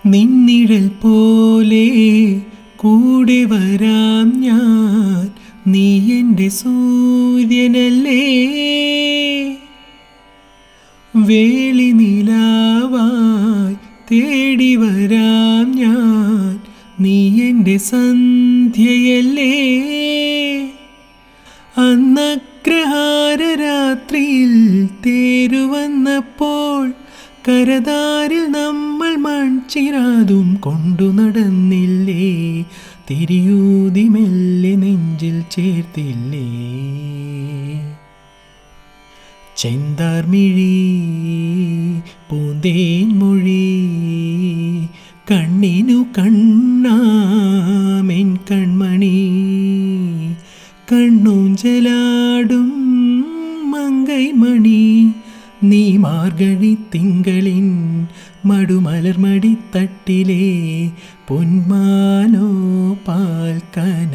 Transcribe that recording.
നിന്നിഴൽ പോലെ കൂടെ വരാം ഞാൻ, നീ എൻ്റെ സൂര്യനല്ലേ. വേളി നിലാവായി തേടി വരാം ഞാൻ, നീ എൻ്റെ സന്ധ്യയല്ലേ. അന്നഗ്രഹാര രാത്രിയിൽ തേരുവന്നപ്പോൾ കരതാരിൽ നമ്മൾ മൺചിരാതും കൊണ്ടു നടന്നില്ലേ. തിരിയൂതി മെല്ലെ നെഞ്ചിൽ ചേർത്തില്ലേ. ചെന്താർമിഴി പൂന്തേൻ മൊഴി കണ്ണിനു കണ്ണാമെൻ കൺമണി. കണ്ണൂഞ്ചലാടും മങ്കൈമണി, നീ മാർഗഴി തിങ്കളിൻ മടുമലർമടിത്തട്ടിലെ പൊന്മാനോ പാൽക്കന.